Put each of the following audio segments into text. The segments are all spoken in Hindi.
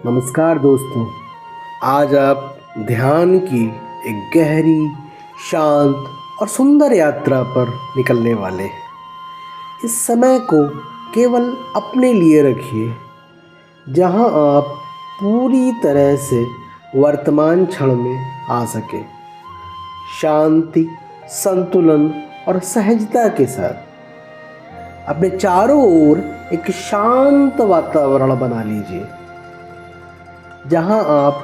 नमस्कार दोस्तों। आज आप ध्यान की एक गहरी, शांत और सुंदर यात्रा पर निकलने वाले हैं। इस समय को केवल अपने लिए रखिए, जहां आप पूरी तरह से वर्तमान क्षण में आ सके। शांति, संतुलन और सहजता के साथ अपने चारों ओर एक शांत वातावरण बना लीजिए, जहां आप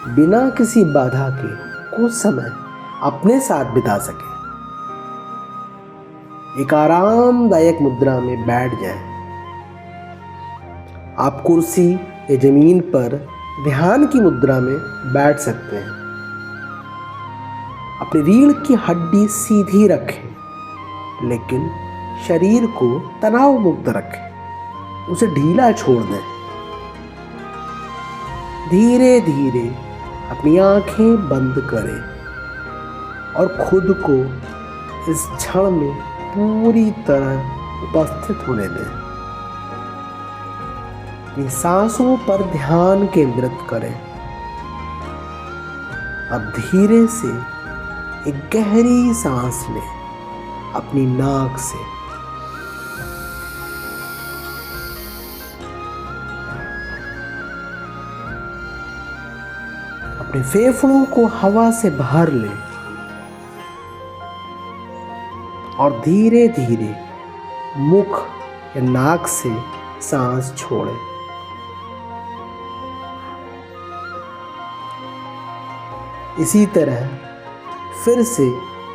बिना किसी बाधा के कुछ समय अपने साथ बिता सकें। एक आरामदायक मुद्रा में बैठ जाएं। आप कुर्सी या जमीन पर ध्यान की मुद्रा में बैठ सकते हैं। अपनी रीढ़ की हड्डी सीधी रखें, लेकिन शरीर को तनाव मुक्त रखें। उसे ढीला छोड़ दें। धीरे धीरे अपनी आंखें बंद करें और खुद को इस क्षण में पूरी तरह उपस्थित होने दें। अपनी सांसों पर ध्यान केंद्रित करें। अब धीरे से एक गहरी सांस लें अपनी नाक से। अपने फेफड़ों को हवा से भर लें और धीरे धीरे मुख या नाक से सांस छोड़ें। इसी तरह फिर से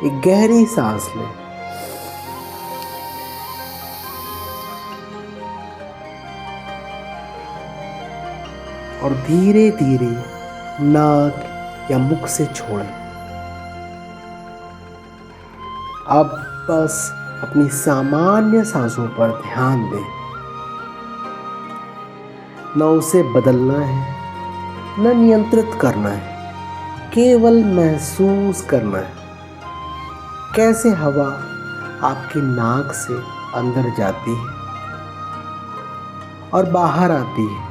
एक गहरी सांस लें और धीरे धीरे नाक या मुख से छोड़ें। अब बस अपनी सामान्य सांसों पर ध्यान दें। न उसे बदलना है, न नियंत्रित करना है, केवल महसूस करना है कैसे हवा आपकी नाक से अंदर जाती है और बाहर आती है।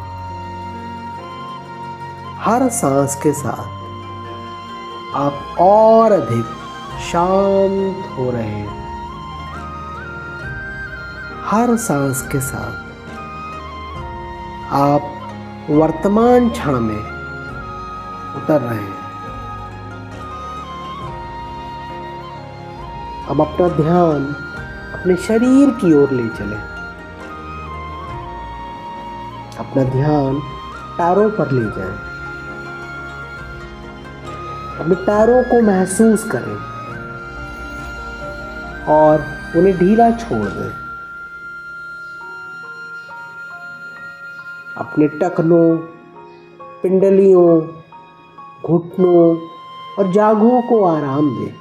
हर सांस के साथ आप और अधिक शांत हो रहे हैं। हर सांस के साथ आप वर्तमान क्षण में उतर रहे हैं। अब अपना ध्यान अपने शरीर की ओर ले चलें। अपना ध्यान पैरों पर ले जाएं। अपने पैरों को महसूस करें और उन्हें ढीला छोड़ दें। अपने टखनों, पिंडलियों, घुटनों और जांघों को आराम दें।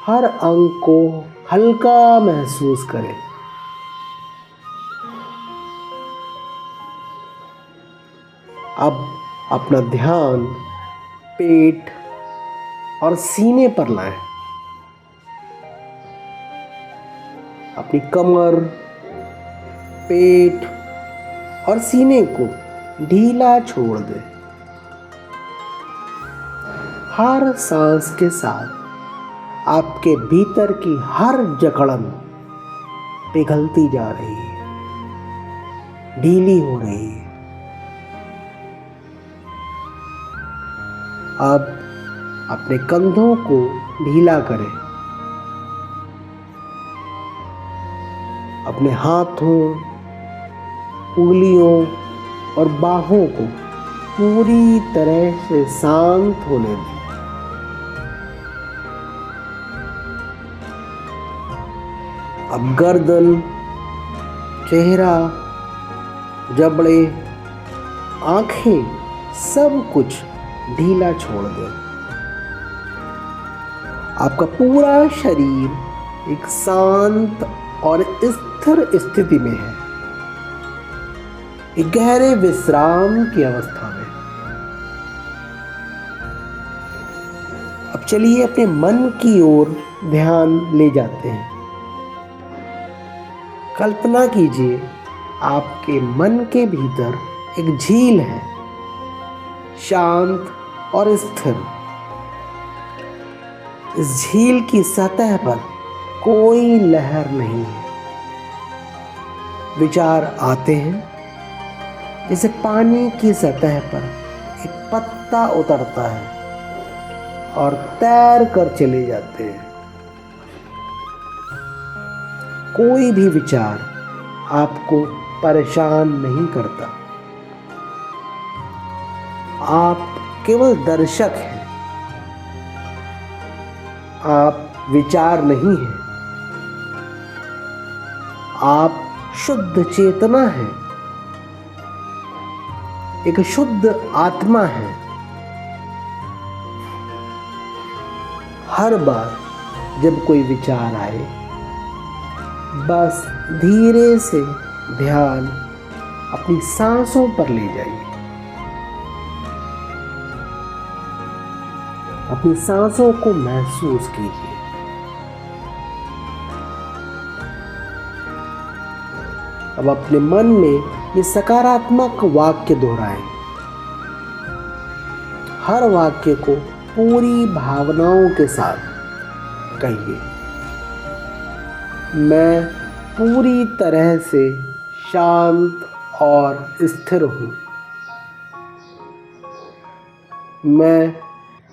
हर अंग को हल्का महसूस करें। अब अपना ध्यान पेट और सीने पर लाएं। अपनी कमर, पेट और सीने को ढीला छोड़ दें। हर सांस के साथ आपके भीतर की हर जकड़न पिघलती जा रही है, ढीली हो रही है। अब अपने कंधों को ढीला करें। अपने हाथों, उंगलियों और बाहों को पूरी तरह से शांत होने दें। अब गर्दन, चेहरा, जबड़े, आंखें, सब कुछ ढीला छोड़ दें। आपका पूरा शरीर एक शांत और स्थिर स्थिति में है, एक गहरे विश्राम की अवस्था में। अब चलिए अपने मन की ओर ध्यान ले जाते हैं। कल्पना कीजिए आपके मन के भीतर एक झील है, शांत और स्थिर। इस झील की सतह पर कोई लहर नहीं है। विचार आते हैं जैसे पानी की सतह पर एक पत्ता उतरता है और तैर कर चले जाते हैं। कोई भी विचार आपको परेशान नहीं करता। आप केवल दर्शक हैं। आप विचार नहीं हैं। आप शुद्ध चेतना है, एक शुद्ध आत्मा है। हर बार जब कोई विचार आए, बस धीरे से ध्यान अपनी सांसों पर ले जाइए। अपनी सांसों को महसूस कीजिए। अब अपने मन में ये सकारात्मक वाक्य दोहराएं। हर वाक्य को पूरी भावनाओं के साथ कहिए। मैं पूरी तरह से शांत और स्थिर हूँ। मैं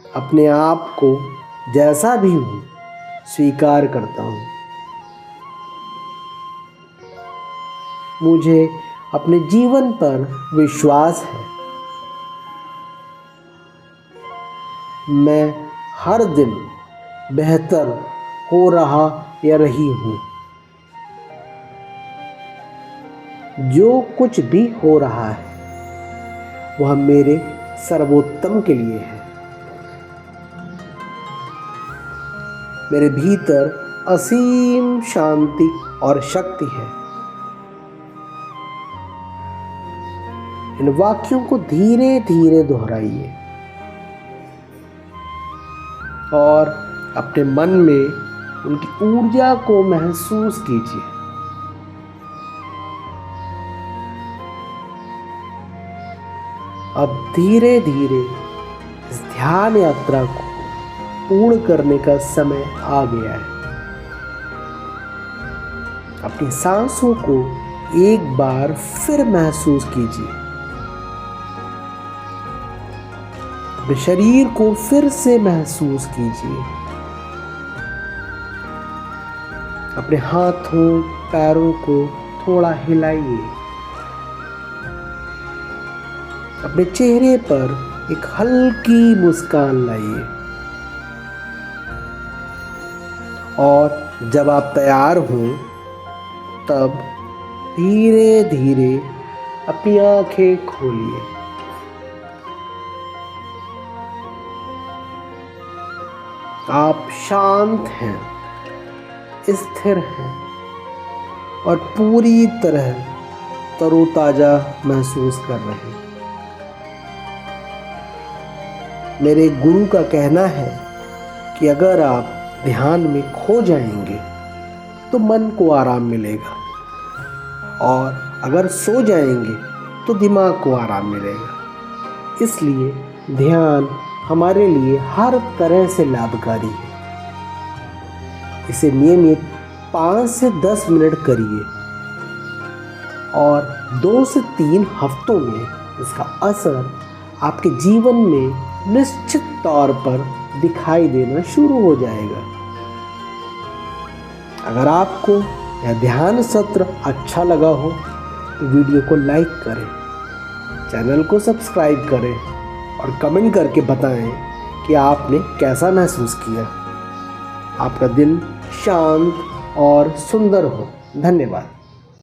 अपने आप को जैसा भी हूँ स्वीकार करता हूँ। मुझे अपने जीवन पर विश्वास है। मैं हर दिन बेहतर हो रहा या रही हूँ। जो कुछ भी हो रहा है वह मेरे सर्वोत्तम के लिए है। मेरे भीतर असीम शांति और शक्ति है। इन वाक्यों को धीरे धीरे दोहराइए और अपने मन में उनकी ऊर्जा को महसूस कीजिए। अब धीरे धीरे इस ध्यान यात्रा को पूर्ण करने का समय आ गया है। अपनी सांसों को एक बार फिर महसूस कीजिए। अपने शरीर को फिर से महसूस कीजिए। अपने हाथों पैरों को थोड़ा हिलाइए। अपने चेहरे पर एक हल्की मुस्कान लाइए। और जब आप तैयार हों तब धीरे धीरे अपनी आंखें खोलिए। आप शांत हैं, स्थिर हैं और पूरी तरह तरोताजा महसूस कर रहे हैं। मेरे गुरु का कहना है कि अगर आप ध्यान में खो जाएंगे तो मन को आराम मिलेगा और अगर सो जाएंगे तो दिमाग को आराम मिलेगा। इसलिए ध्यान हमारे लिए हर तरह से लाभकारी है। इसे नियमित 5 से 10 मिनट करिए और 2 से 3 हफ्तों में इसका असर आपके जीवन में निश्चित तौर पर दिखाई देना शुरू हो जाएगा। अगर आपको यह ध्यान सत्र अच्छा लगा हो तो वीडियो को लाइक करें, चैनल को सब्सक्राइब करें और कमेंट करके बताएं कि आपने कैसा महसूस किया। आपका दिन शांत और सुंदर हो। धन्यवाद।